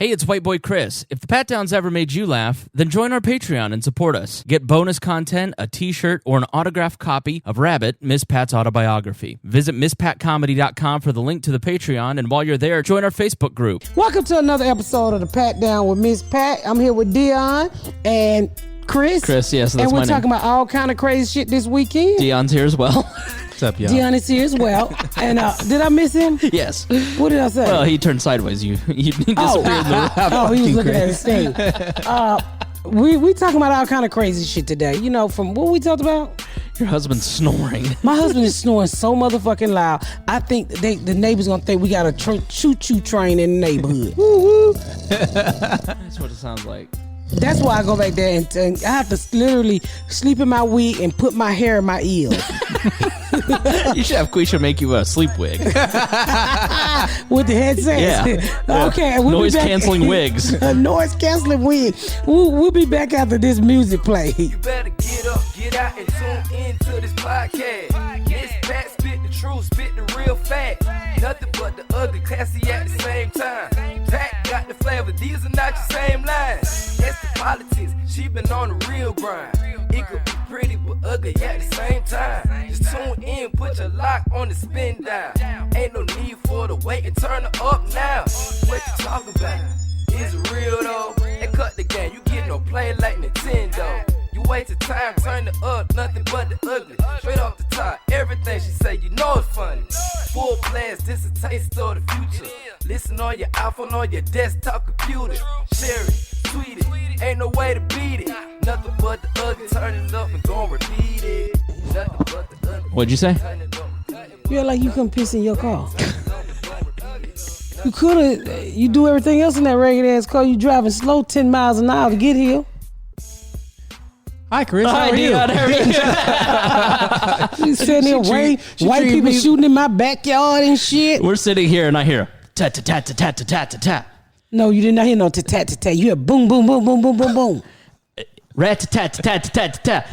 Hey, it's White Boy Chris. If the Pat Downs ever made you laugh, then join our Patreon and support us. Get bonus content, a t-shirt, or an autographed copy of Rabbit, Miss Pat's autobiography. Visit MissPatComedy.com for the link to the Patreon, and while you're there, join our Facebook group. Welcome to another episode of the Pat Down with Miss Pat. I'm here with Deon and Chris. Chris, yes, that's my name. And we're talking about all kind of crazy shit this weekend. Deon's here as well. What's up, y'all? Deon is here as well. And did I miss him? Yes. What did I say? Well, he turned sideways. You disappeared in the Oh, he was looking at his thing. We talking about all kind of crazy shit today. You know, from what we talked about? Your husband's snoring. My husband is snoring so motherfucking loud. I think the neighbors gonna think we got a choo-choo train in the neighborhood. Woo-woo. That's what it sounds like. That's why I go back there and I have to literally sleep in my wig and put my hair in my ear. You should have Quisha make you a sleep wig. With the headset. Yeah. Okay. We'll Noise canceling wigs. A noise canceling wig. We'll be back after this music play. You better get up, get out, and tune into this podcast. Miss Pat spit the truth, spit the real fact. Nothing but the ugly, classy at the same time. Pat got the flavor, these are not your same lines. That's the politics, she been on the real grind. It could be pretty but ugly at the same time. Just tune in, put your lock on the spin down. Ain't no need for the wait and turn it up now. What you talking about? Is it real though? And cut the game, you get no play like Nintendo. You wasted time, turn it up, nothing but the ugly. Straight off the top, everything she say, you know it's funny. Full blast, this a taste of the future. Listen on your iPhone, on your desktop computer. Share it, tweet it, ain't no way to beat it. Nothing but the ugly, turn it up and gon' repeat it. Nothing but the ugly. What'd you say? You're like you couldn't piss in your car. You could've, you do everything else in that ragged ass car. You driving slow 10 miles an hour to get here. Hi, Chris. How Hi, are you? Deon. You sitting here, white people shooting in my backyard and shit. We're sitting here and I hear tat tat tat tat tat tat tat tat. No, you did not hear no tat-tat-tat. You hear boom, boom, boom, boom, boom, boom, boom. Rat tat tat tat tat tat.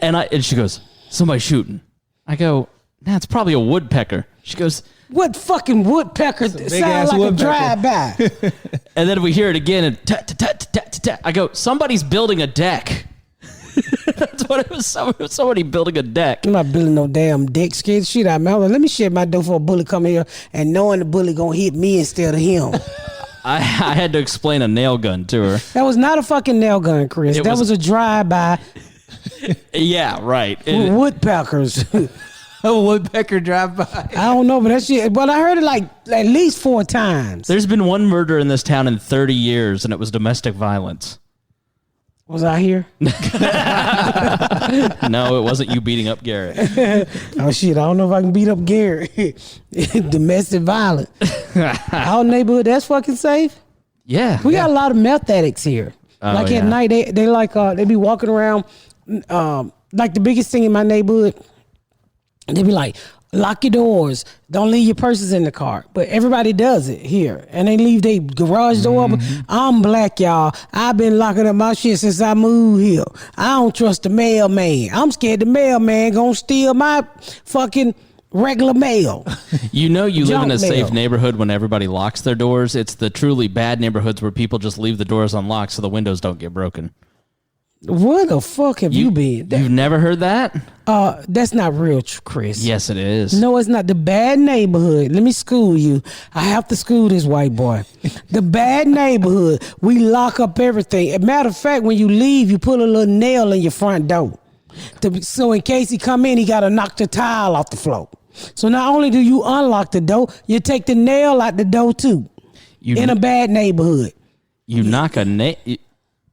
And she goes, somebody's shooting. I go, nah, it's probably a woodpecker. She goes, what fucking woodpecker sound like woodpecker. a drive-by? and then we hear it again and tat tat tat tat tat tat. I go, somebody's building a deck. That's what it was. Somebody building a deck. I'm not building no damn deck. Scared the shit out of me. Let me shut my door for a bullet come here and knowing the bullet gonna hit me instead of him. I had to explain a nail gun to her. That was not a fucking nail gun, Chris. It That was was a drive-by. Yeah, right. Woodpeckers. A woodpecker drive by. I don't know, but that shit. Well, I heard it like at least 4 times. There's been one murder in this town in 30 years, and it was domestic violence. Was I here? No, it wasn't you beating up Garrett. Oh shit! I don't know if I can beat up Garrett. Domestic violence. Our neighborhood, that's fucking safe. Yeah. We got a lot of meth addicts here. Like yeah. at night, they like they be walking around. Like the biggest thing in my neighborhood, they be like, lock your doors. Don't leave your purses in the car. But everybody does it here. And they leave their garage door open. I'm black, y'all. I've been locking up my shit since I moved here. I don't trust the mailman. I'm scared the mailman gonna steal my fucking regular mail. You know you live in a Junk mail. safe neighborhood when everybody locks their doors. It's the truly bad neighborhoods where people just leave the doors unlocked so the windows don't get broken. Where the fuck have you been? You've never heard that? That's not real, Chris. Yes, it is. No, it's not. The bad neighborhood. Let me school you. I have to school this white boy. The bad neighborhood. We lock up everything. As a matter of fact, when you leave, you put a little nail in your front door. So in case he come in, he got to knock the tile off the floor. So not only do you unlock the door, you take the nail out the door too. In a bad neighborhood. You knock a nail.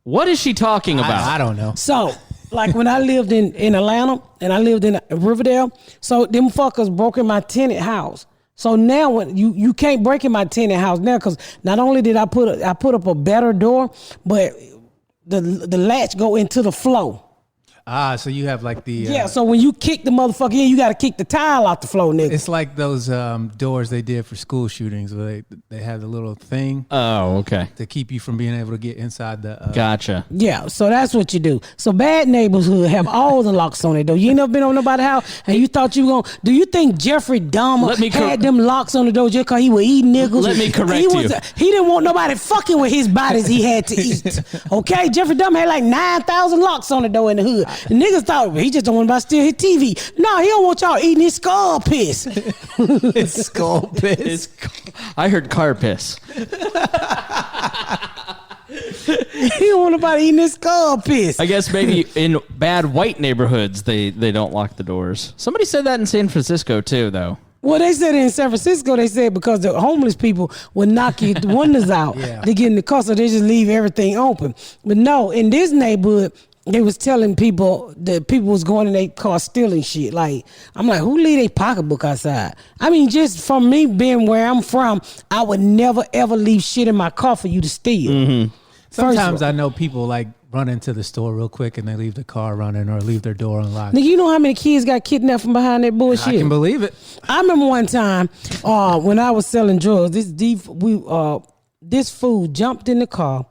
What is she talking about? I don't know. So, like when I lived in Atlanta and I lived in Riverdale, so them fuckers broke in my tenant house. So now when you can't break in my tenant house now because not only did I put up a better door, but the latch go into the floor. So you have like the Yeah, so when you kick the motherfucker in, you got to kick the tile off the floor, nigga. It's like those doors they did for school shootings where they have the little thing. Oh, okay. To keep you from being able to get inside the. Gotcha. Yeah, so that's what you do. So bad neighborhood have all the locks on it though. You ain't never been on nobody's house and you thought you were gonna. Do you think Jeffrey Dahmer had them locks on the door just because he was eating niggas? Let me correct you. He didn't want nobody fucking with his bodies he had to eat. Okay, Jeffrey Dahmer had like 9,000 locks on the door in the hood. The niggas thought he just don't want to steal his TV. No, he don't want y'all eating his skull piss. His skull piss. I heard car piss. He don't want nobody eating his skull piss. I guess maybe in bad white neighborhoods they don't lock the doors. Somebody said that in San Francisco too, though. Well, they said in San Francisco, they said because the homeless people would knock your windows out to get in the car, so they just leave everything open. But no, in this neighborhood, they was telling people that people was going in their car stealing shit. Like, I'm like, who leave their pocketbook outside? I mean, just from me being where I'm from, I would never, ever leave shit in my car for you to steal. Mm-hmm. Sometimes I know people like run into the store real quick and they leave the car running or leave their door unlocked. Nigga, you know how many kids got kidnapped from behind that bullshit? I can believe it. I remember one time when I was selling drugs, this fool jumped in the car,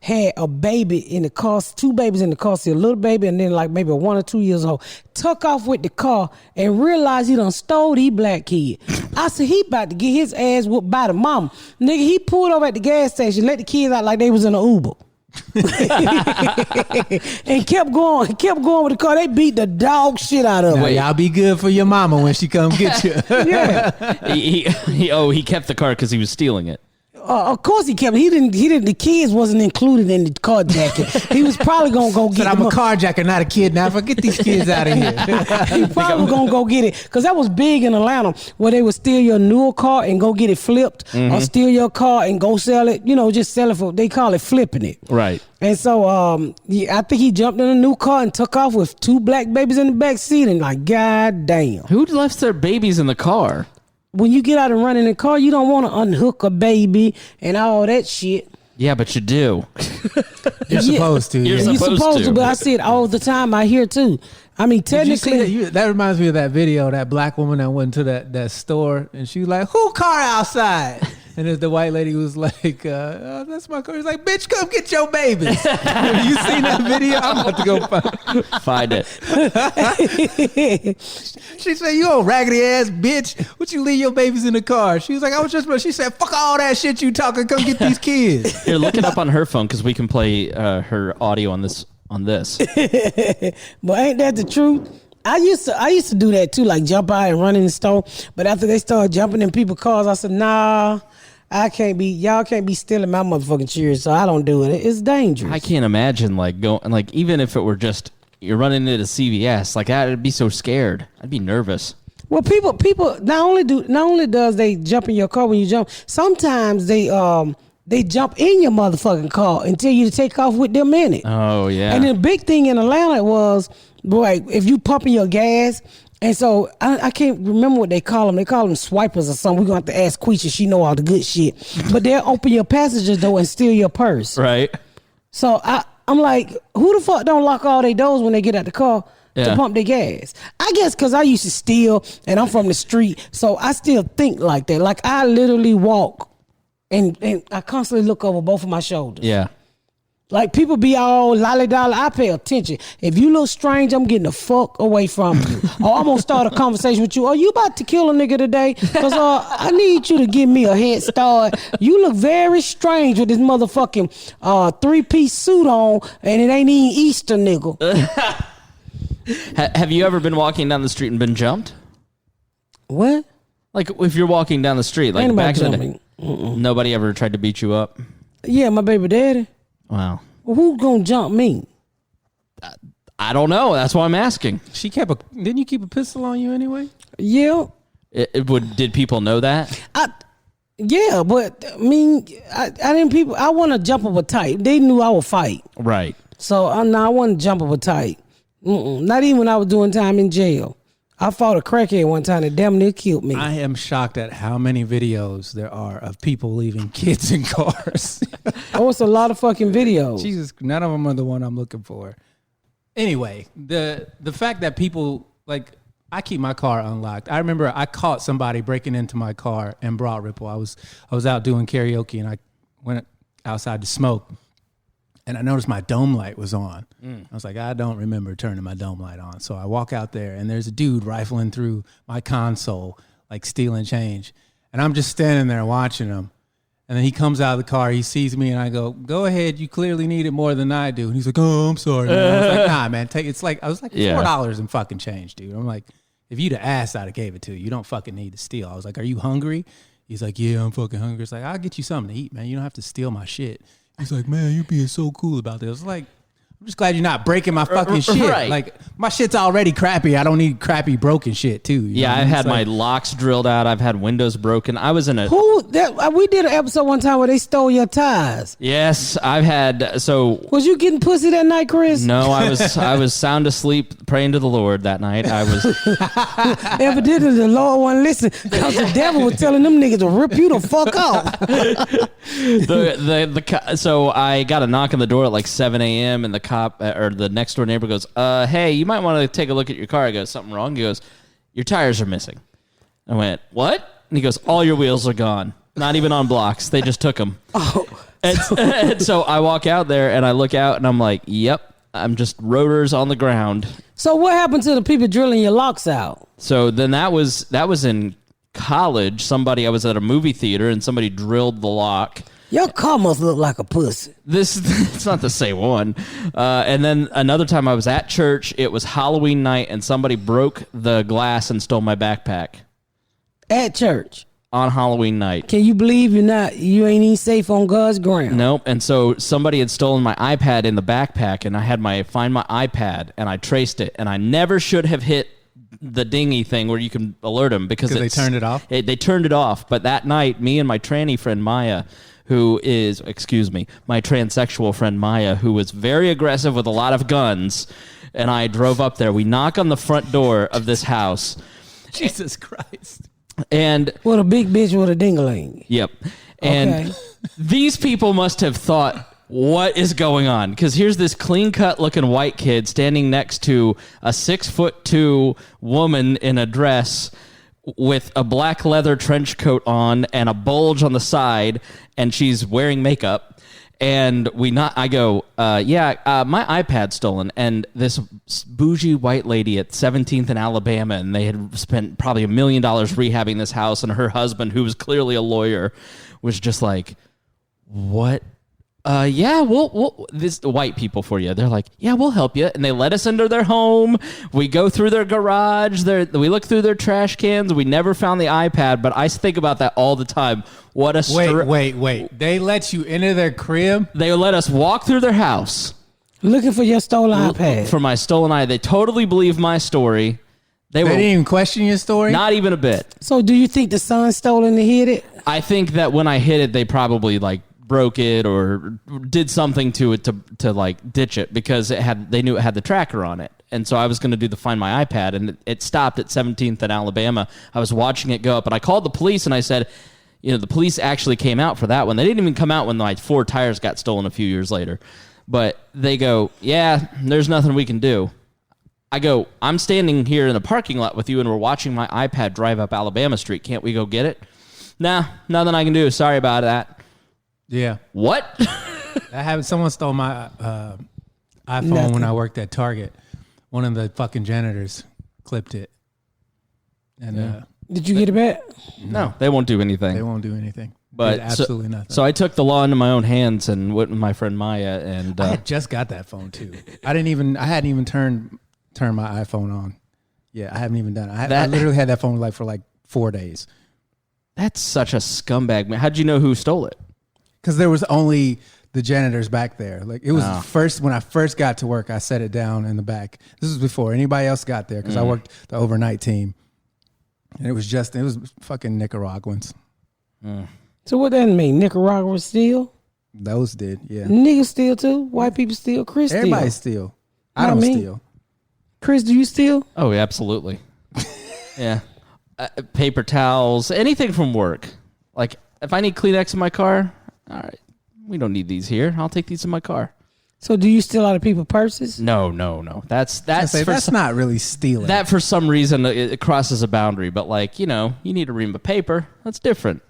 had a baby in the car, 2 babies in the car seat, a little baby and then like maybe 1 or 2 years old, took off with the car and realized he done stole these black kids. I said, he about to get his ass whooped by the mama. Nigga, he pulled over at the gas station, let the kids out like they was in an Uber. And kept going with the car. They beat the dog shit out of Now, him. y'all be good for your mama when she come get you. Yeah. He kept the car because he was stealing it. Of course he kept. He didn't. The kids wasn't included in the carjacking. He was probably gonna go get. But I'm a carjacker, not a kidnapper. Get these kids out of here. He probably gonna go get it because that was big in Atlanta, where they would steal your newer car and go get it flipped, or steal your car and go sell it. You know, just sell it for. They call it flipping it. Right. And so, I think he jumped in a new car and took off with 2 black babies in the back seat, and like, god damn. Who left their babies in the car? When you get out and run in the car, you don't want to unhook a baby and all that shit. Yeah, but you do. You're supposed to. You're Yeah. supposed to, but I see it all the time. I hear too. I mean, technically, that reminds me of that video, that black woman that went to that store and she was like, "Who car outside?" And the white lady was like, "That's my car." He's like, "Bitch, come get your babies." Have you seen that video? I'm about to go find it. She said, "You old raggedy ass bitch. What you leave your babies in the car?" She was like, "I was just," she said, "Fuck all that shit you talking. Come get these kids." Here, look it up on her phone because we can play her audio on this. But ain't that the truth? I used to do that too, like jump out and run in the store. But after they started jumping in people's cars, I said, nah, y'all can't be stealing my motherfucking cheers, so I don't do it. It's dangerous. I can't imagine even if it were just you're running into CVS, like I'd be so scared. I'd be nervous. Well, people not only does they jump in your car when you jump, sometimes they jump in your motherfucking car and tell you to take off with them in it. Oh, yeah. And the big thing in Atlanta was, boy, if you pumping your gas, and so I can't remember what they call them. They call them swipers or something. We're going to have to ask Quisha. She know all the good shit. But they'll open your passenger door and steal your purse. Right. So I'm like, who the fuck don't lock all their doors when they get out the car to pump their gas? I guess because I used to steal and I'm from the street, so I still think like that. Like I literally walk and I constantly look over both of my shoulders. Yeah. Like people be all lolly-dolly. I pay attention. If you look strange, I'm getting the fuck away from you. Or I'm going to start a conversation with you. Are you about to kill a nigga today? Because I need you to give me a head start. You look very strange with this motherfucking 3-piece suit on and it ain't even Easter, nigga. Have you ever been walking down the street and been jumped? What? Like if you're walking down the street, like Ain't back in the jumping. day, nobody ever tried to beat you up? Yeah, my baby daddy. Wow. Well, who's going to jump me? I don't know. That's why I'm asking. She didn't you keep a pistol on you anyway? Yeah. Did people know that? Yeah, but I mean, I didn't. I want to jump up a tight. They knew I would fight, Right. so I want to jump up a tight. Not even when I was doing time in jail. I fought a crackhead one time that damn near killed me. I am shocked at how many videos there are of people leaving kids in cars. Oh, it's a lot of fucking videos. Jesus, none of them are the one I'm looking for. Anyway, the fact that people like I keep my car unlocked. I remember I caught somebody breaking into my car in Broad Ripple. I was out doing karaoke and I went outside to smoke, and I noticed my dome light was on. I was like, I don't remember turning my dome light on. So I walk out there and there's a dude rifling through my console, like stealing change, and I'm just standing there watching him. And then he comes out of the car, he sees me, and I go ahead, you clearly need it more than I do. And he's like, oh, I'm sorry, man. I was like, nah, man, I was like $4 in fucking change, dude. I'm like, if you'd have asked, I'd have gave it to you. You don't fucking need to steal. I was like, are you hungry? He's like, yeah, I'm fucking hungry. It's like, I'll get you something to eat, man. You don't have to steal my shit. He's like, man, you're being so cool about this. I was like, I'm just glad you're not breaking my fucking shit. Right. Like, my shit's already crappy. I don't need crappy broken shit, too. Yeah, I've had my locks drilled out. I've had windows broken. I was in a... We did an episode one time where they stole your tires. Yes, I've had... So... Was you getting pussy that night, Chris? No, I was sound asleep praying to the Lord that night. I was... Evidently, the Lord wasn't listening because the devil was telling them niggas to rip you the fuck off. So I got a knock on the door at like 7 a.m. and the cop or the next door neighbor goes, hey, you might want to take a look at your car. I go, something wrong? He goes, your tires are missing. I went, what? And he goes, all your wheels are gone. Not even on blocks. They just took them. Oh. And so I walk out there and I look out and I'm like, yep, I'm just rotors on the ground. So what happened to the people drilling your locks out? So then that was in college. I was at a movie theater and somebody drilled the lock. Your car must look like a pussy. It's not the same one. And then another time I was at church. It was Halloween night, and somebody broke the glass and stole my backpack. At church? On Halloween night. Can you believe you ain't even safe on God's ground? Nope. And so somebody had stolen my iPad in the backpack, and I had find my iPad, and I traced it, and I never should have hit the dingy thing where you can alert them because they turned it off? They turned it off. But that night, me and my tranny friend Maya, my transsexual friend Maya, who was very aggressive with a lot of guns, and I drove up there. We knock on the front door of this house. Jesus Christ. And what a big bitch with a ding-a-ling. Yep. And these people must have thought, what is going on? Because here's this clean-cut looking white kid standing next to a 6'2" woman in a dress with a black leather trench coat on and a bulge on the side, and she's wearing makeup. And I go, my iPad's stolen. And this bougie white lady at 17th and Alabama, and they had spent probably $1 million rehabbing this house, and her husband, who was clearly a lawyer, was just like, what? This white people for you. They're like, yeah, we'll help you. And they let us into their home. We go through their garage. We look through their trash cans. We never found the iPad, but I think about that all the time. What a wait. They let you into their crib? They let us walk through their house. Looking for your stolen iPad. For my stolen iPad. They totally believe my story. They didn't even question your story? Not even a bit. So do you think the son stole it and hid it? I think that when I hit it, they probably broke it or did something to it to ditch it because they knew it had the tracker on it. And so I was going to do the Find My iPad, and it stopped at 17th and Alabama. I was watching it go up, and I called the police, and I said, the police actually came out for that one. They didn't even come out when my 4 tires got stolen a few years later. But they go, yeah, there's nothing we can do. I go, I'm standing here in the parking lot with you, and we're watching my iPad drive up Alabama Street. Can't we go get it? Nah, nothing I can do. Sorry about that. Yeah. What? Someone stole my iPhone when I worked at Target. One of the fucking janitors clipped it. And did you get it back? No, they won't do anything. They won't do anything. But absolutely nothing. So I took the law into my own hands and went with my friend Maya, and I had just got that phone too. I hadn't even turned my iPhone on. Yeah, I haven't even done it. I literally had that phone for 4 days. That's such a scumbag, man. How'd you know who stole it? Because there was only the janitors back there. It was when I first got to work, I set it down in the back. This was before anybody else got there because I worked the overnight team. And it was fucking Nicaraguans. So what that mean? Nicaraguans steal? Those did, yeah. Niggas steal too? White people steal? Chris steal? Everybody steal. I don't steal. Chris, do you steal? Oh, yeah, absolutely. Yeah. Paper towels, anything from work. If I need Kleenex in my car, all right, we don't need these here. I'll take these in my car. So do you steal out of people's purses? No. That's not really stealing. That for some reason it crosses a boundary. But like, you need a ream of paper. That's different.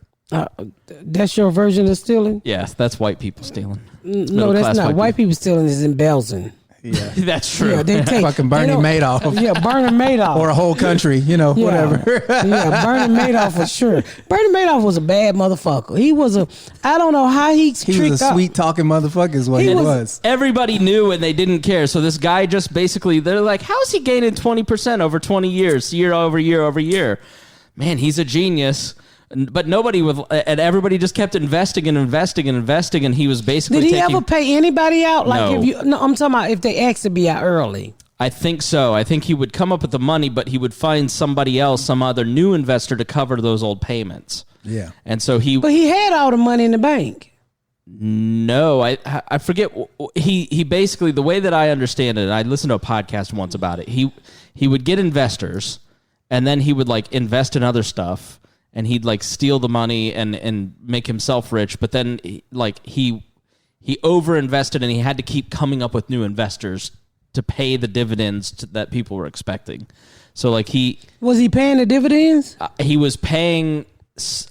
That's your version of stealing? Yes, that's white people stealing. No, that's not. White people stealing is embezzling. Yeah, that's true. Yeah, they take fucking Bernie Madoff. Yeah, Bernie Madoff. Or a whole country, whatever. Yeah, Bernie Madoff for sure. Bernie Madoff was a bad motherfucker. He was I don't know how he was a sweet talking motherfucker is what he was. Everybody knew and they didn't care. So this guy just basically, they're like, how is he gaining 20% over 20 years, year over year over year? Man, he's a genius. But nobody and everybody just kept investing, and he was basically. Did he ever pay anybody out? Like no. I'm talking about if they asked to be out early. I think so. I think he would come up with the money, but he would find somebody else, some other new investor to cover those old payments. Yeah, and so But he had all the money in the bank. No, I forget. He basically, the way that I understand it, and I listened to a podcast once about it. He would get investors, and then he would like invest in other stuff. And he'd like steal the money and make himself rich, but then he over-invested and he had to keep coming up with new investors to pay the dividends that people were expecting. So like was he paying the dividends? He was paying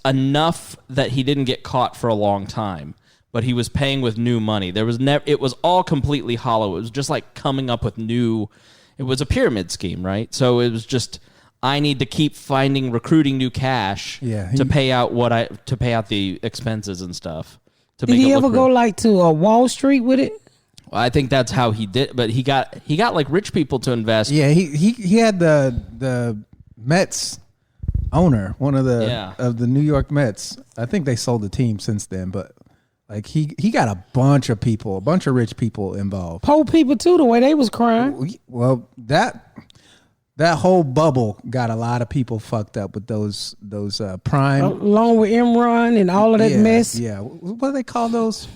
enough that he didn't get caught for a long time, but he was paying with new money. It was all completely hollow. It was just like coming up with new. It was a pyramid scheme, right? So it was just. I need to keep recruiting new cash to pay out the expenses and stuff. Did he ever go like to Wall Street with it? Well, I think that's how he did, but he got like rich people to invest. Yeah, he had the Mets owner, one of the New York Mets. I think they sold the team since then, but like he got a bunch of rich people involved. Poor people too, the way they was crying. Well, that whole bubble got a lot of people fucked up with those prime, along with Imran and all of that mess. Yeah, what do they call those?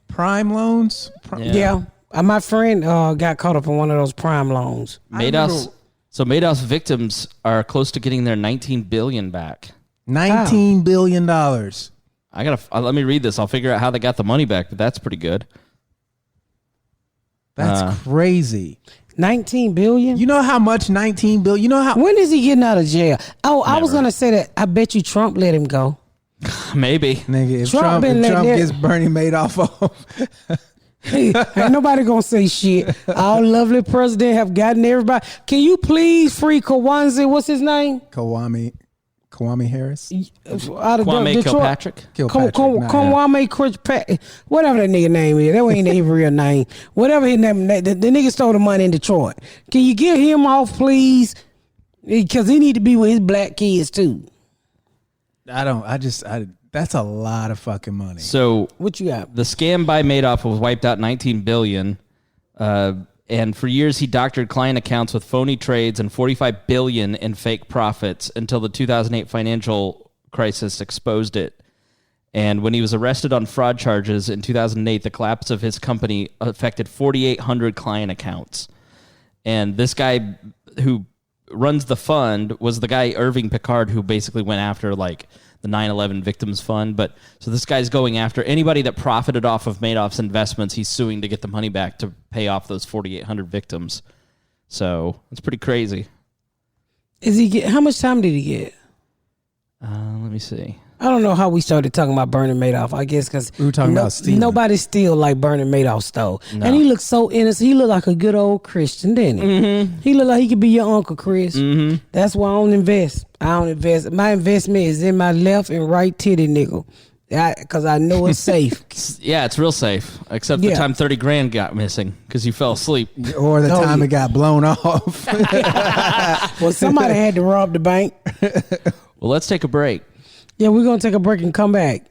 Prime loans. Yeah. My friend got caught up in one of those prime loans. Madoff's victims are close to getting their $19 billion back. $19 billion. Let me read this. I'll figure out how they got the money back, but that's pretty good. That's crazy. 19 billion. You know how much 19 billion? You know how? When is he getting out of jail? Oh, Never. I was gonna say that. I bet you Trump let him go. Maybe, nigga. If Trump gets Bernie Madoff off, ain't nobody gonna say shit. Our lovely president have gotten everybody. Can you please free Kwanzaa? What's his name? Kwame Harris. Kwame Kilpatrick. Kwame Kilpatrick. Whatever that nigga name is. That ain't his real name. Whatever his name. The nigga stole the money in Detroit. Can you get him off, please? Because he need to be with his black kids too. That's a lot of fucking money. So what you got? The scam by Madoff was wiped out $19 billion. And for years, he doctored client accounts with phony trades and $45 billion in fake profits until the 2008 financial crisis exposed it. And when he was arrested on fraud charges in 2008, the collapse of his company affected 4,800 client accounts. And this guy who runs the fund was the guy, Irving Picard, who basically went after like the 9/11 victims fund. But so this guy's going after anybody that profited off of Madoff's investments. He's suing to get the money back to pay off those 4,800 victims. So it's pretty crazy. How much time did he get? Let me see. I don't know how we started talking about Bernie Madoff. I guess because we were talking about stealing. Nobody steal like Bernie Madoff stole. No. And he looked so innocent. He looked like a good old Christian, didn't he? Mm-hmm. He looked like he could be your uncle, Chris. Mm-hmm. That's why I don't invest. My investment is in my left and right titty nickel. Because I know it's safe. Yeah, it's real safe. Except the time 30 grand got missing because you fell asleep. Or the time it got blown off. Well, somebody had to rob the bank. Well, let's take a break. Yeah, we're going to take a break and come back.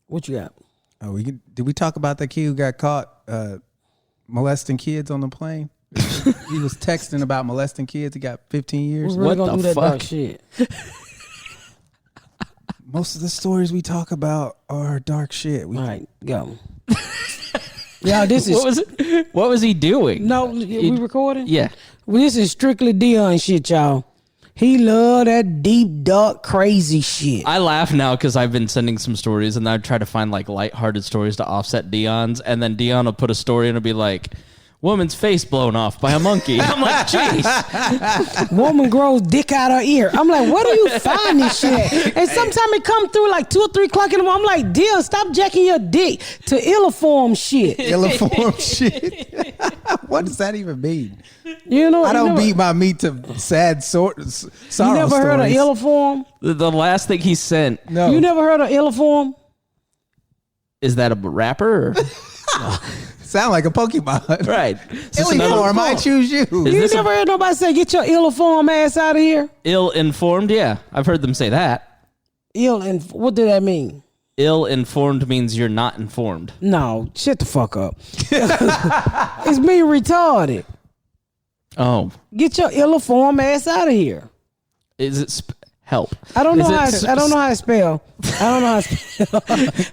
What you got? Oh, did we talk about that kid who got caught molesting kids on the plane? He was texting about molesting kids. He got 15 years. We're really what gonna the do that fuck? dark shit. Most of the stories we talk about are dark shit. All right, go. Yeah, this is... What was he doing? No, we recording? Yeah. Well, this is strictly Deon shit, y'all. He love that deep, dark, crazy shit. I laugh now because I've been sending some stories, and I try to find like lighthearted stories to offset Deon's, and then Deon will put a story and it'll be like, woman's face blown off by a monkey. I'm like, jeez. Woman grows dick out her ear. I'm like, where do you find this shit at? And sometimes it come through like 2 or 3 o'clock in the morning. I'm like, dear, stop jacking your dick to illiform shit. Illiform shit. What does that even mean? You know, I don't beat my meat to sad sorrow You never heard of stories. illiform? The last thing he sent, No. You never heard of illiform? is that a rapper? Or? Sound like a Pokemon. Right. Is this another- Illiform, I choose you. You this never heard nobody say, get your illiform ass out of here? Ill-informed? Yeah, I've heard them say that. What did that mean? Ill-informed means you're not informed. No, shut the fuck up. It's being retarded. Oh. Get your illiform ass out of here. Is it... help. I don't know Is it how. I don't know how to spell. I don't know how to spell.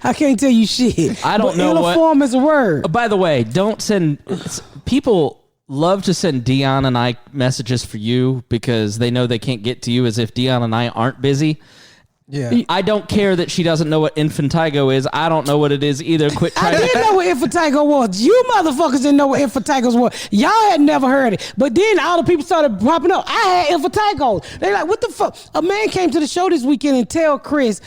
I can't tell you shit. I don't know what- Illiform is a word. By the way, don't send... people love to send Deon and I messages for you because they know they can't get to you as if Deon and I aren't busy. Yeah. I don't care that she doesn't know what infantigo is. I don't know what it is either. Quit I trying didn't know what infatigo was. You motherfuckers didn't know what infatigos was. Y'all had never heard it. But then all the people started popping up. I had infatigos. They like, what the fuck? A man came to the show this weekend and tell Chris,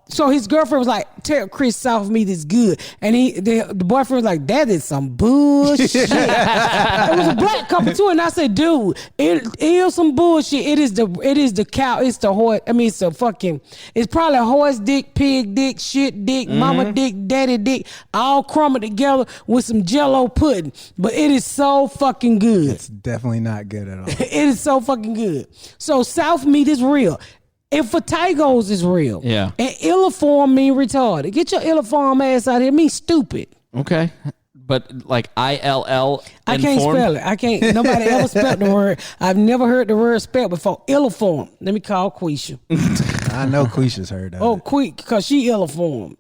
so his girlfriend was like, tell Chris South me this good. And the boyfriend was like, that is some bullshit. It was a black couple too. And I said, dude, it is some bullshit. It is the cow. It's the horse. I mean, it's probably a horse dick, pig dick, shit dick, mama dick, daddy dick, all crumbled together with some Jell-O pudding. But it is so fucking good. It's definitely not good at all. It is so fucking good. So South meat is real. Infatigos is real. Yeah. And illiform mean retarded. Get your illiform ass out of here. It means stupid. Okay. But like ILL I can't spell it. I can't. Nobody ever spelled the word. I've never heard the word spelled before. Illiform. Let me call Quisha. I know Quisha's heard of it. Quick, because she illiform.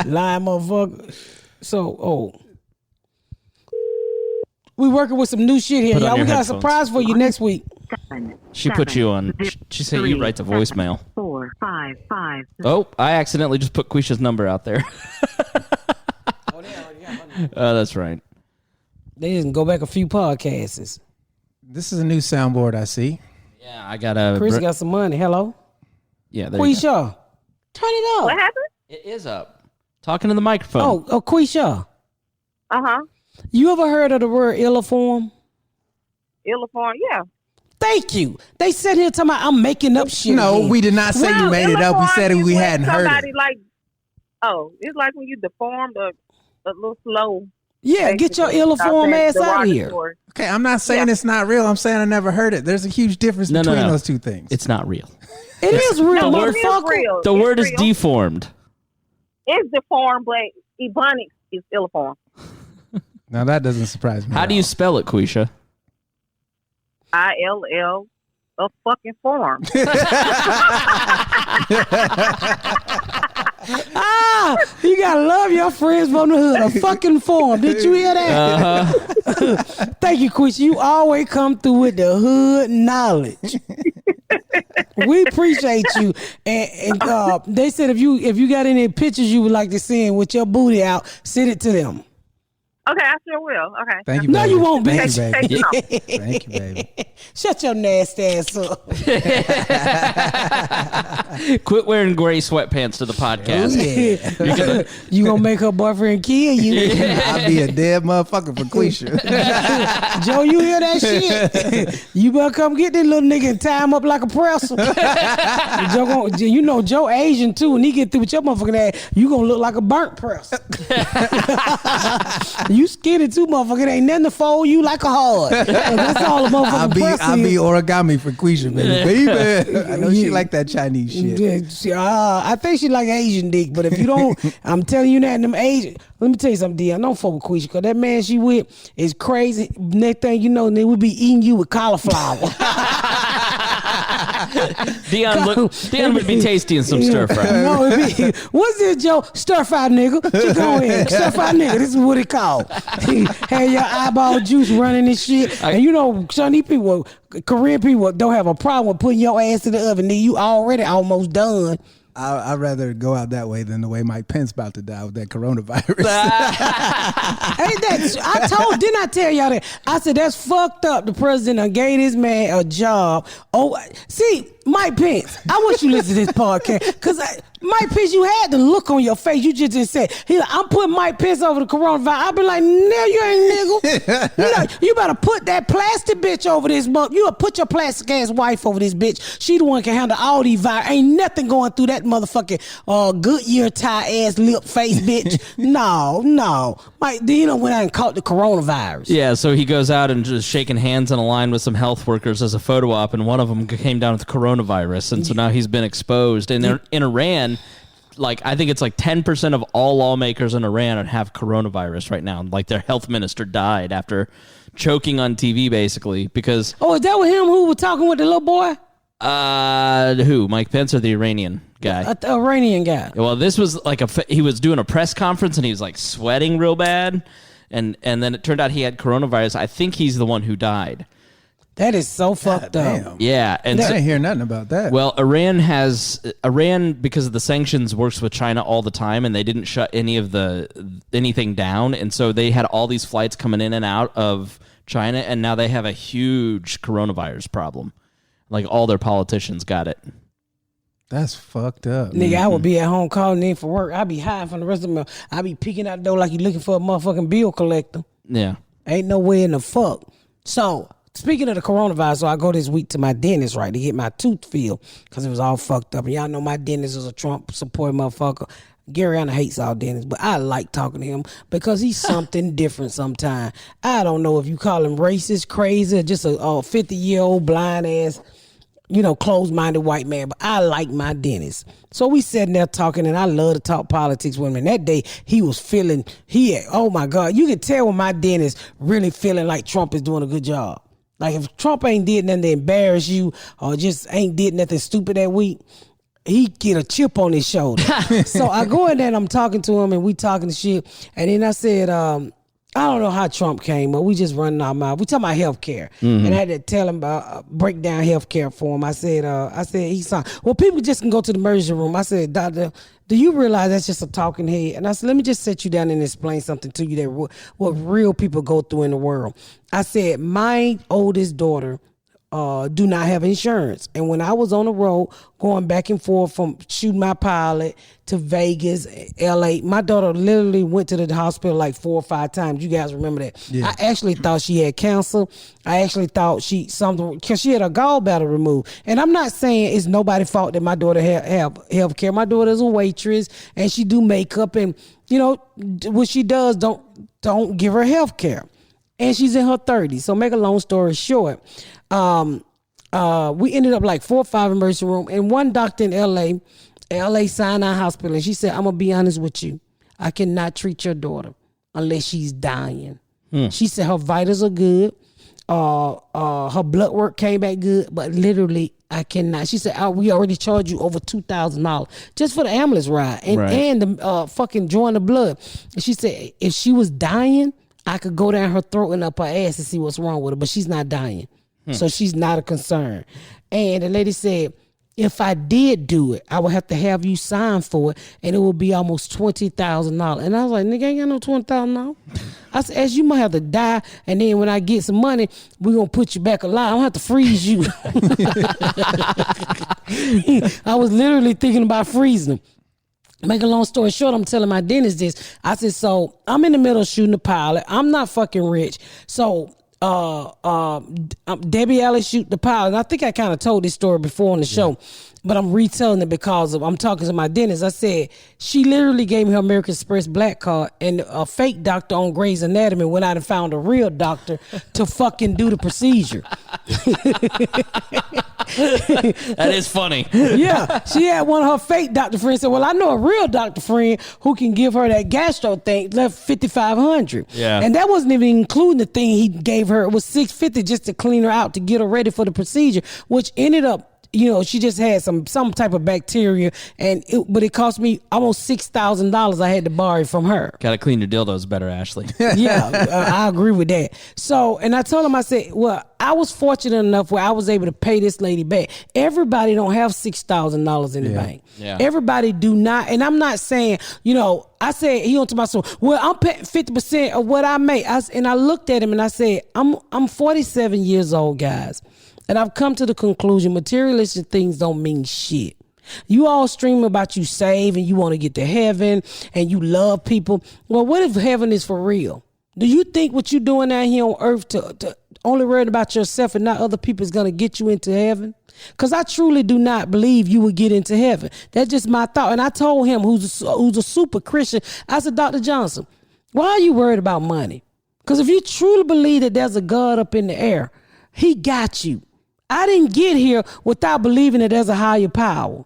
Lying motherfucker. So, we working with some new shit here, Put on y'all. your We got a headphones. surprise for you next week. She put you on. She said you write the voicemail. 455. Oh, I accidentally just put Quisha's number out there. Oh, that's right. They didn't go back a few podcasts. This is a new soundboard I see. Yeah, I got a. Chris got some money. Hello? Yeah, there you go. Quisha, turn it up. What happened? It is up. Talking to the microphone. Oh, Quisha, you ever heard of the word illiform? Illiform, yeah. Thank you. They said here talking about I'm making up shit. No, again. we did not say you made it up. We said we hadn't heard it. It's like when you deformed a little slow. Yeah, get your illiform ass out of here. Okay, I'm not saying it's not real. I'm saying I never heard it. There's a huge difference between no. those two things. It's not real. It is real, No, it is motherfucker. real. The It's word is real. deformed. It's deformed, but Ebonics is illiform. Now that doesn't surprise me. How at do you all. spell it, Quisha? ILL a fucking form. You gotta love your friends from the hood. A fucking form. Did you hear that? Thank you, Quisha. You always come through with the hood knowledge. We appreciate you. And they said if you got any pictures you would like to send with your booty out, send it to them. Okay, I sure will. Okay. Thank you, No, baby. you won't, Thank bitch. you, baby. Take it off. Thank you, baby. Shut your nasty ass up. Quit wearing gray sweatpants to the podcast. You gonna make her boyfriend kill you. I'll be a dead motherfucker for Quisha. Joe, you hear that shit? You better come get this little nigga and tie him up like a pretzel. Joe Asian too. When he get through with your motherfucking ass, you gonna look like a burnt pretzel. You skinny too, motherfucker. Ain't nothing to fold you like a hard. That's all the motherfucking pretzel I'll be is. origami for Quisha, baby. I know she like that Chinese shit. I think she like Asian dick, but if you don't, I'm telling you that them Asian. Let me tell you something, Deon. Don't fuck with Quisha, because that man she with is crazy. Next thing you know, they will be eating you with cauliflower. Deon would be tasty in some stir fry. No, it be, what's this, Joe? Stir fry, nigga. Just go ahead. Stir fry, nigga. This is what it called. Had your eyeball juice running and shit. And you know, Chinese people, Korean people don't have a problem with putting your ass in the oven. Then you already almost done. I'd rather go out that way than the way Mike Pence about to die with that coronavirus. Didn't I tell y'all that? I said, that's fucked up. The president done gave this man a job. Oh, see, Mike Pence, I want you to listen to this podcast. Because Mike Pence, you had the look on your face. You just said, I'm putting Mike Pence over the coronavirus. I'll be like, no, you ain't, nigga. You better put that plastic bitch over this month. You put your plastic ass wife over this bitch. She the one can handle all these viruses. Ain't nothing going through that motherfucking Goodyear tie ass lip face bitch. No. Mike, when I caught the coronavirus. Yeah, so he goes out and just shaking hands in a line with some health workers as a photo op, and one of them came down with the coronavirus, and so now he's been exposed. And in Iran, I think it's 10% of all lawmakers in Iran have coronavirus right now. Like, their health minister died after choking on TV, basically, because... Oh, is that with him who was talking with the little boy? Who? Mike Pence or the Iranian guy? The Iranian guy. Well, this was he was doing a press conference and he was sweating real bad, and then it turned out he had coronavirus. I think he's the one who died. That is so fucked up. Damn. Yeah, and I didn't hear nothing about that. Well, Iran because of the sanctions works with China all the time, and they didn't shut anything down, and so they had all these flights coming in and out of China, and now they have a huge coronavirus problem. All their politicians got it. That's fucked up. Nigga, I would be at home calling in for work. I'd be hiding from the rest of them. I'd be peeking out the door like you looking for a motherfucking bill collector. Yeah. Ain't no way in the fuck. So, speaking of the coronavirus, so I go this week to my dentist, right, to get my tooth filled because it was all fucked up. And y'all know my dentist is a Trump supporting motherfucker. Garyana hates all dentists, but I like talking to him because he's something different sometimes. I don't know if you call him racist, crazy, or just a 50-year-old blind ass, closed-minded white man, but I like my dentist. So we sitting there talking, and I love to talk politics with him. And that day, he was feeling, oh my God, you can tell when my dentist really feeling like Trump is doing a good job. Like if Trump ain't did nothing to embarrass you or just ain't did nothing stupid that week, he get a chip on his shoulder. So I go in there and I'm talking to him and we talking shit. And then I said, I don't know how Trump came, but we just running our mouth. We talking about health care. Mm-hmm. And I had to tell him about break down health care for him. I said, he's fine. Well, people just can go to the emergency room. I said, doctor, do you realize that's just a talking head? And I said, let me just sit you down and explain something to you that what real people go through in the world. I said, my oldest daughter do not have insurance. And when I was on the road going back and forth from shooting my pilot to Vegas, LA, my daughter literally went to the hospital 4 or 5 times. You guys remember that? Yeah. I actually thought she had cancer. I actually thought because she had a gallbladder removed. And I'm not saying it's nobody's fault that my daughter have health care. My daughter's a waitress and she do makeup, and what she does don't give her health care. And she's in her 30s. So make a long story short, we ended up 4 or 5 emergency room, and one doctor in LA Sinai Hospital, and she said, I'm gonna be honest with you, I cannot treat your daughter unless she's dying. She said her vitals are good, her blood work came back good, but literally I cannot. She said, we already charged you over $2,000 just for the ambulance ride and the fucking drawing the blood. And she said if she was dying, I could go down her throat and up her ass and see what's wrong with her, but she's not dying. So she's not a concern. And the lady said, if I did do it, I would have to have you sign for it, and it would be almost $20,000. And I was like, nigga, ain't got no $20,000. I said, as you might have to die, and then when I get some money, we're going to put you back alive. I don't have to freeze you. I was literally thinking about freezing him. Make a long story short, I'm telling my dentist this. I said, so I'm in the middle of shooting a pilot. I'm not fucking rich. So Debbie Ellis shoot the pilot. And I think I kind of told this story before on the show, but I'm retelling it because I'm talking to my dentist. I said, she literally gave me her American Express black card, and a fake doctor on Grey's Anatomy went out and found a real doctor to fucking do the procedure. That is funny. Yeah, she had one of her fake doctor friends said, well, I know a real doctor friend who can give her that gastro thing, left $5,500. Yeah. And that wasn't even including the thing he gave her. It was $650 just to clean her out, to get her ready for the procedure, which ended up she just had some type of bacteria, but it cost me almost $6,000. I had to borrow it from her. Gotta clean your dildos better, Ashley. Yeah, I agree with that. So, and I told him, I said, well, I was fortunate enough where I was able to pay this lady back. Everybody don't have $6,000 in the bank. Yeah. Everybody do not. And I'm not saying, I said, he on to myself, well, I'm paying 50% of what I make. And I looked at him and I said, I'm 47 years old, guys. And I've come to the conclusion, materialistic things don't mean shit. You all stream about you save and you want to get to heaven and you love people. Well, what if heaven is for real? Do you think what you're doing out here on earth to only worried about yourself and not other people is going to get you into heaven? Because I truly do not believe you would get into heaven. That's just my thought. And I told him, who's a super Christian, I said, Dr. Johnson, why are you worried about money? Because if you truly believe that there's a God up in the air, he got you. I didn't get here without believing that there's a higher power.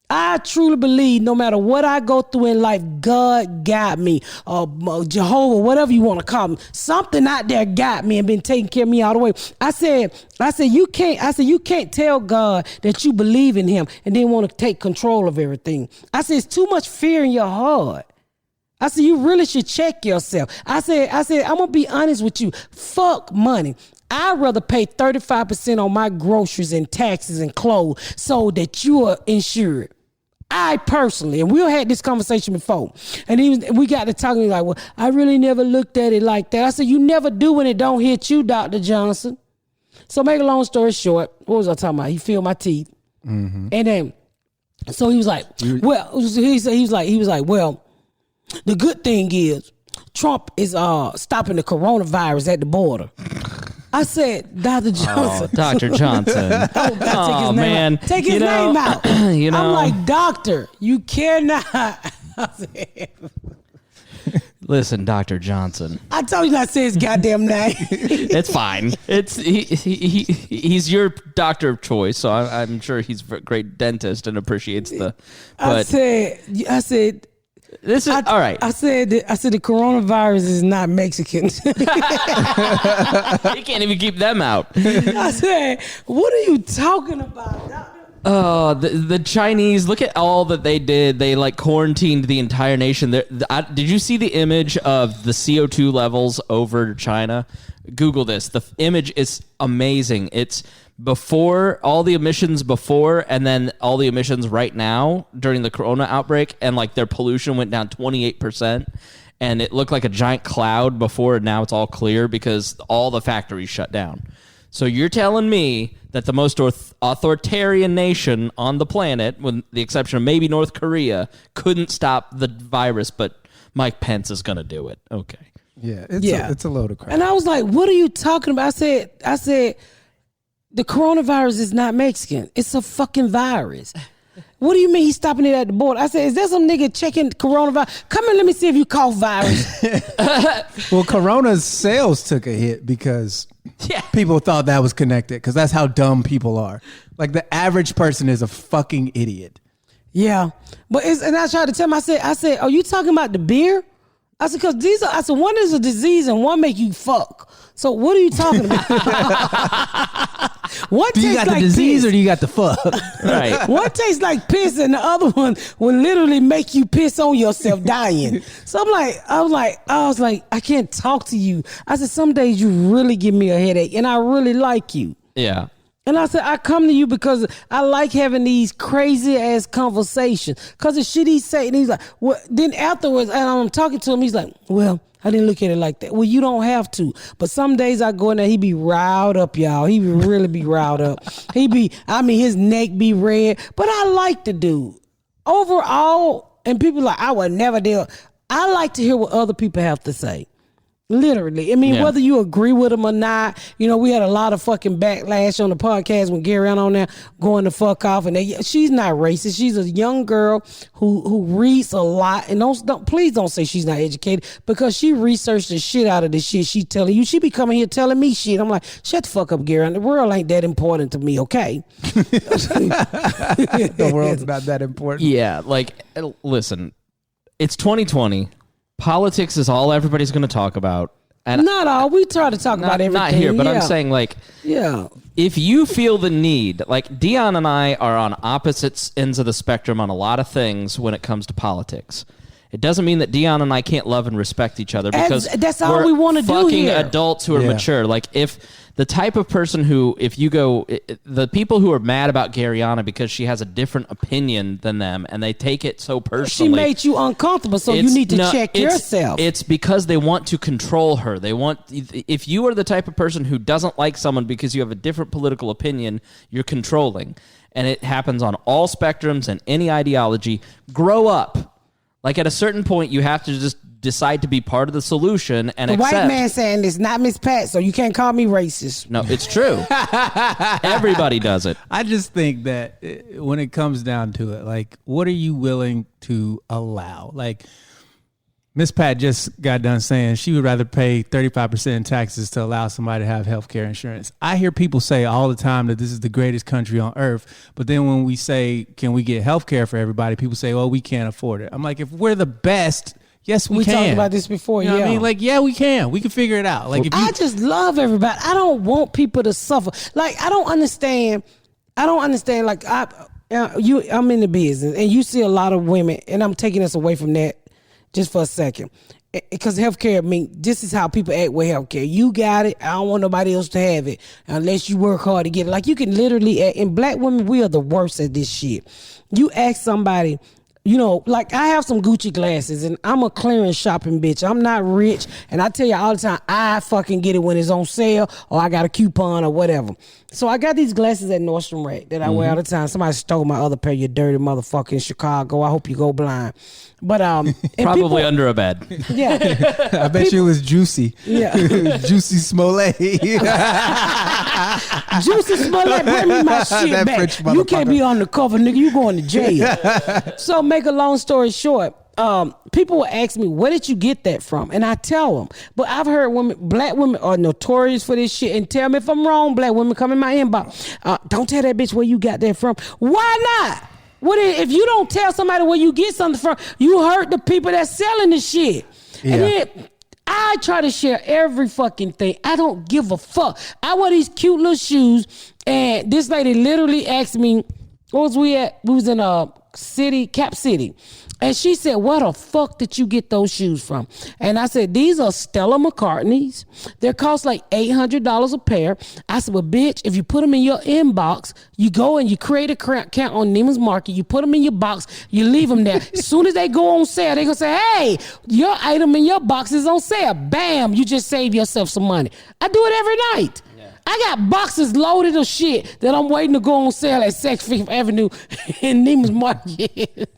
I truly believe no matter what I go through in life, God got me, Jehovah, whatever you want to call me. Something out there got me and been taking care of me all the way. I said, you can't tell God that you believe in him and then want to take control of everything. I said, it's too much fear in your heart. I said, you really should check yourself. I said, I'm going to be honest with you. Fuck money. I'd rather pay 35% on my groceries and taxes and clothes so that you are insured. I personally, and we had this conversation before, and we got to talking like, well, I really never looked at it like that. I said, you never do when it don't hit you, Dr. Johnson. So make a long story short, what was I talking about? He filled my teeth. Mm-hmm. And then, so he was like, well, he was like, well, the good thing is Trump is stopping the coronavirus at the border. I said, Dr. Johnson. Oh, Dr. Johnson. Oh, man. Take his name out. I'm like, doctor, you cannot. Listen, Dr. Johnson. I told you not to say his goddamn name. It's fine. He's your doctor of choice, so I'm sure he's a great dentist and appreciates the. But I said. This is all right. I said the coronavirus is not Mexican. You can't even keep them out. I said, what are you talking about, doctor? The Chinese, look at all that they did. They quarantined the entire nation. Did you see the image of the CO2 levels over China? Google this. The image is amazing. It's before all the emissions before and then all the emissions right now during the corona outbreak, and their pollution went down 28%, and it looked like a giant cloud before, and now it's all clear because all the factories shut down. So you're telling me that the most authoritarian nation on the planet, with the exception of maybe North Korea, couldn't stop the virus, but Mike Pence is going to do it. Okay. Yeah, it's a load of crap. And I was like, what are you talking about? I said, the coronavirus is not Mexican. It's a fucking virus. What do you mean he's stopping it at the border? I said, is there some nigga checking coronavirus? Come here, let me see if you cough virus. Well, Corona's sales took a hit because people thought that was connected, because that's how dumb people are. The average person is a fucking idiot. Yeah. And I tried to tell him, I said, are you talking about the beer? I said, because one is a disease and one make you fuck. So what are you talking about? One do you got the disease piss. Or do you got the fuck? Right. One tastes like piss and the other one will literally make you piss on yourself dying. So I was like, I can't talk to you. I said, some days you really give me a headache and I really like you. Yeah. And I said, I come to you because I like having these crazy ass conversations. Because the shit he say, and he's like, well, then afterwards, and I'm talking to him, he's like, well, I didn't look at it like that. Well, you don't have to. But some days I go in there, he be riled up, y'all. He really be riled up. His neck be red. But I like the dude. Overall, and people like, I would never deal. I like to hear what other people have to say. Literally. Whether you agree with him or not, we had a lot of fucking backlash on the podcast when Gary on there going the fuck off. And she's not racist. She's a young girl who reads a lot. And please don't say she's not educated, because she researched the shit out of this shit she telling you. She be coming here telling me shit. I'm like, shut the fuck up, Gary. The world ain't that important to me, okay? The world's not that important. Yeah, listen, it's 2020. Politics is all everybody's going to talk about. And not all. We try to talk about everything. Not here, but I'm saying if you feel the need, like Deon and I are on opposite ends of the spectrum on a lot of things when it comes to politics. It doesn't mean that Deon and I can't love and respect each other because that's all we want to do here. Fucking adults who are mature. Like if the type of person who, if you go, the people who are mad about Garyana because she has a different opinion than them and they take it so personally. She made you uncomfortable, so you need to check yourself. It's because they want to control her. They want, if you are the type of person who doesn't like someone because you have a different political opinion, you're controlling. And it happens on all spectrums and any ideology. Grow up. Like at a certain point, you have to just decide to be part of the solution and accept. The white man saying it's not Miss Pat, so you can't call me racist. No, it's true. Everybody does it. I just think that when it comes down to it, like, what are you willing to allow? Like, Miss Pat just got done saying she would rather pay 35% in taxes to allow somebody to have health care insurance. I hear people say all the time that this is the greatest country on earth, but then when we say, can we get health care for everybody, people say, well, we can't afford it. I'm like, if we're the best, yes, we can. We talked about this before, you know what I mean? Like, yeah, we can. We can figure it out. Like, if I just love everybody. I don't want people to suffer. Like, I don't understand. Like, I'm in the business, and you see a lot of women, and I'm taking us away from that just for a second, because healthcare, I mean, this is how people act with healthcare. You got it. I don't want nobody else to have it unless you work hard to get it. Like, you can literally act, and black women, we are the worst at this shit. You ask somebody, you know, like I have some Gucci glasses and I'm a clearance shopping bitch. I'm not rich. And I tell you all the time, I fucking get it when it's on sale or I got a coupon or whatever. So I got these glasses at Nordstrom Rack that I wear all the time. Somebody stole my other pair, you dirty motherfucker, in Chicago. I hope you go blind. But probably under a bed. Yeah. I bet you it was Juicy. Yeah. Juicy Smollett. Juicy Smollett, bring me my shit That back. French You can't be on the cover, nigga. You going to jail. So make a long story short, people will ask me, where did you get that from? And I tell them. But I've heard black women are notorious for this shit. And tell me if I'm wrong, black women, come in my inbox. Don't tell that bitch where you got that from. Why not? If you don't tell somebody where you get something from, you hurt the people that's selling the shit. Yeah. And then I try to share every fucking thing. I don't give a fuck. I wear these cute little shoes, and this lady literally asked me, where was we at? We was in Cap City. And she said, where the fuck did you get those shoes from? And I said, these are Stella McCartney's. They cost like $800 a pair. I said, well, bitch, if you put them in your inbox, you go and you create a account on Neiman's Market, you put them in your box, you leave them there. As soon as they go on sale, they going to say, hey, your item in your box is on sale. Bam, you just save yourself some money. I do it every night. I got boxes loaded of shit that I'm waiting to go on sale at 6th Avenue in Neiman's Market.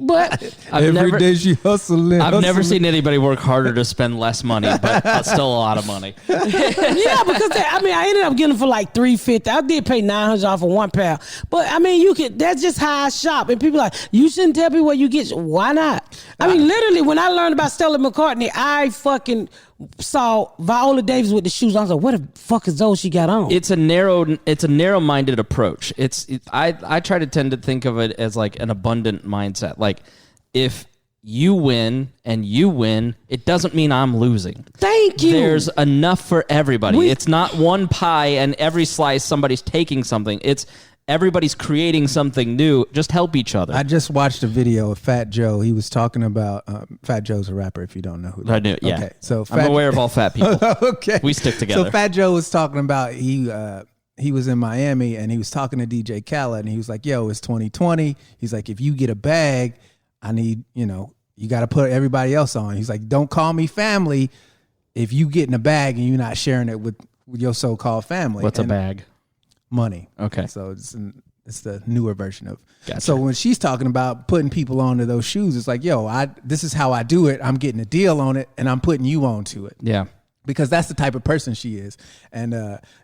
But every day she hustling. I've never seen anybody work harder to spend less money, but still a lot of money. Yeah, because I ended up getting them for like $350. I did pay $900 for one pair, but I mean, that's just how I shop. And people are like, you shouldn't tell me where you get. Why not? I mean, literally, when I learned about Stella McCartney, I fucking saw Viola Davis with the shoes. I was like, what the fuck is those she got on? It's a narrow-minded approach. I try to tend to think of it as like an abundant mindset. Like, if you win and you win, it doesn't mean I'm losing. Thank you. There's enough for everybody. It's not one pie and every slice somebody's taking something. It's everybody's creating something new. Just help each other. I just watched a video of Fat Joe. He was talking about Fat Joe's a rapper. If you don't know who that I do, yeah. Okay, so I'm aware of all fat people. Okay, we stick together. So Fat Joe was talking about he was in Miami and he was talking to DJ Khaled and he was like, "Yo, it's 2020." He's like, "If you get a bag, I need you got to put everybody else on." He's like, "Don't call me family if you get in a bag and you're not sharing it with your so-called family." What's a bag? Money. Okay. So it's the newer version of. Gotcha. So when she's talking about putting people onto those shoes, it's like, yo, this is how I do it. I'm getting a deal on it, and I'm putting you onto it. Yeah. Because that's the type of person she is. And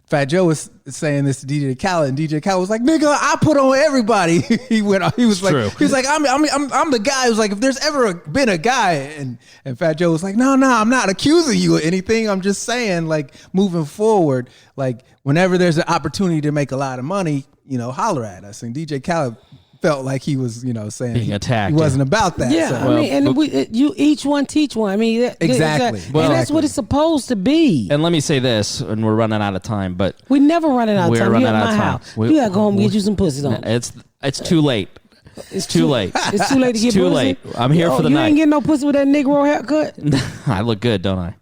Fat Joe was saying this to DJ Khaled, and DJ Khaled was like, "Nigga, I put on everybody." He was like, "I'm the guy who's like, if there's ever been a guy," and Fat Joe was like, "No, I'm not accusing you of anything. I'm just saying, like, moving forward, like, whenever there's an opportunity to make a lot of money, holler at us." And DJ Khaled felt like he was, saying being attacked. He wasn't about that. Yeah, So. you each one teach one. I mean, Exactly. And that's what it's supposed to be. And let me say this, and we're running out of time, but We never running out of time. running You at out my of time. house. You gotta go home and get you some pussy on. it's too late. It's too late. It's too late to get It's too pussy. late. I'm here for the you night. ain't getting no pussy with that Negro haircut. I look good, don't I?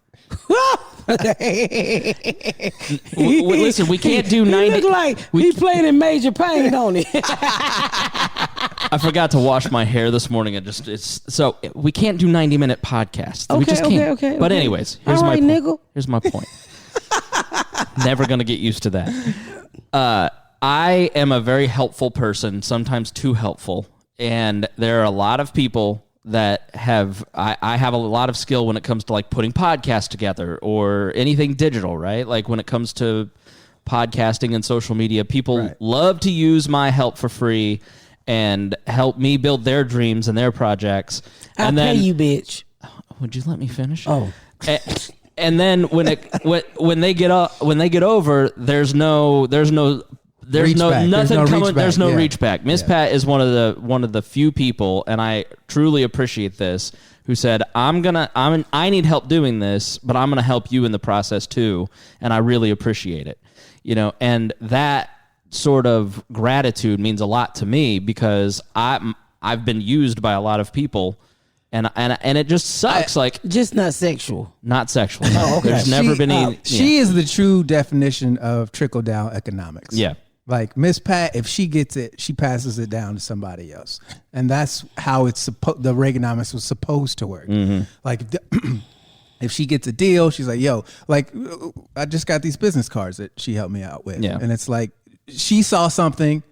Listen, we can't do 90. He look like he playing in Major Pain, don't he? I forgot to wash my hair this morning. So we can't do 90-minute podcasts. We just can't. Okay. But anyways, here's All my right, point. nigga. Here's my point. Never gonna get used to that. I am a very helpful person, sometimes too helpful, and there are a lot of people that have I have a lot of skill when it comes to like putting podcasts together or anything digital, right? Like when it comes to podcasting and social media, people love to use my help for free and help me build their dreams and their projects. I'll And then pay you, bitch. would you let me finish? Oh. And then when they get over, there's no Reach back. nothing There's no coming. reach There's back. no Yeah. reach back. Miss Pat is one of the few people, and I truly appreciate this, who said, I need help doing this, but I'm gonna help you in the process too, and I really appreciate it. And that sort of gratitude means a lot to me because I've been used by a lot of people. And it just sucks. Just not sexual. Not sexual. Oh, okay. There's never been any. She is the true definition of trickle down economics. Yeah. Like Miss Pat, if she gets it, she passes it down to somebody else, and that's how the Reaganomics was supposed to work. Mm-hmm. Like if she gets a deal, she's like, "Yo, like I just got these business cards that she helped me out with," and it's like she saw something.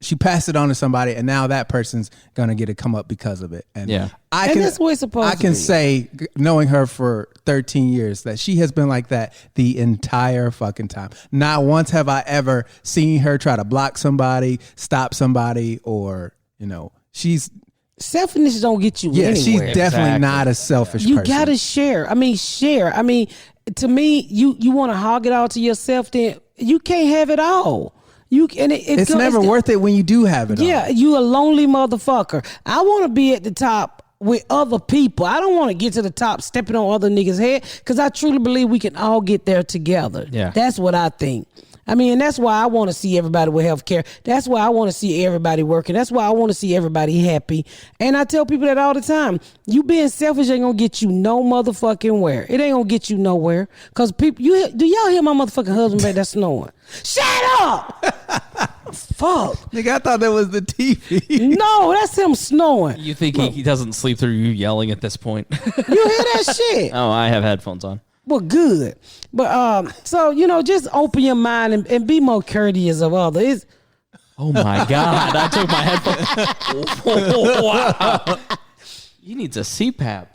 She passed it on to somebody, and now that person's gonna get a come up because of it. And that's what it's supposed to be. I can say, knowing her for 13 years, that she has been like that the entire fucking time. Not once have I ever seen her try to block somebody, stop somebody, or she's selfishness don't get you anywhere. She's definitely not a selfish person. You gotta share. I mean, to me, you want to hog it all to yourself, then you can't have it all. It's never worth it when you do have it all. Yeah, you a lonely motherfucker. I want to be at the top with other people. I don't want to get to the top stepping on other niggas' head, because I truly believe we can all get there together. Yeah. That's what I think. I mean, and that's why I want to see everybody with health care. That's why I want to see everybody working. That's why I want to see everybody happy. And I tell people that all the time. You being selfish ain't going to get you no motherfucking where. It ain't going to get you nowhere. Because people, do y'all hear my motherfucking husband back there snoring? Shut up! Fuck. Nigga, I thought that was the TV. No, that's him snoring. You think he doesn't sleep through you yelling at this point? You hear that shit? Oh, I have headphones on. Well, good. But so just open your mind and be more courteous of others. Oh my God! I took my headphones. Wow. You need a CPAP.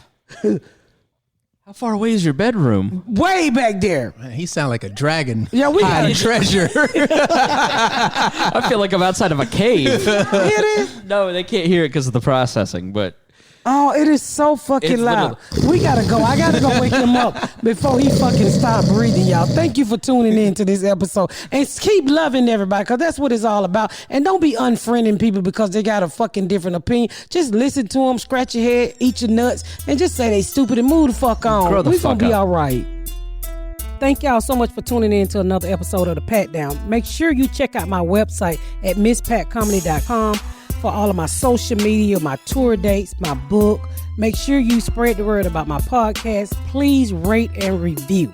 How far away is your bedroom? Way back there. Man, he sound like a dragon. Yeah, we got hiding treasure. I feel like I'm outside of a cave. It is. No, they can't hear it because of the processing, but Oh, it is so fucking It's loud. We gotta go. I gotta go wake him up before he fucking stop breathing, y'all. Thank you for tuning in to this episode. And keep loving everybody, because that's what it's all about. And don't be unfriending people because they got a fucking different opinion. Just listen to them, scratch your head, eat your nuts, and just say they stupid and move the fuck on. Grow the We fuck gonna be up. all right. Thank y'all so much for tuning in to another episode of The Pat Down. Make sure you check out my website at misspatcomedy.com for all of my social media, my tour dates, my book. Make sure you spread the word about my podcast. Please rate and review.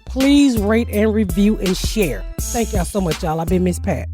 Please rate and review and share. Thank y'all so much, y'all. I've been Miss Pat.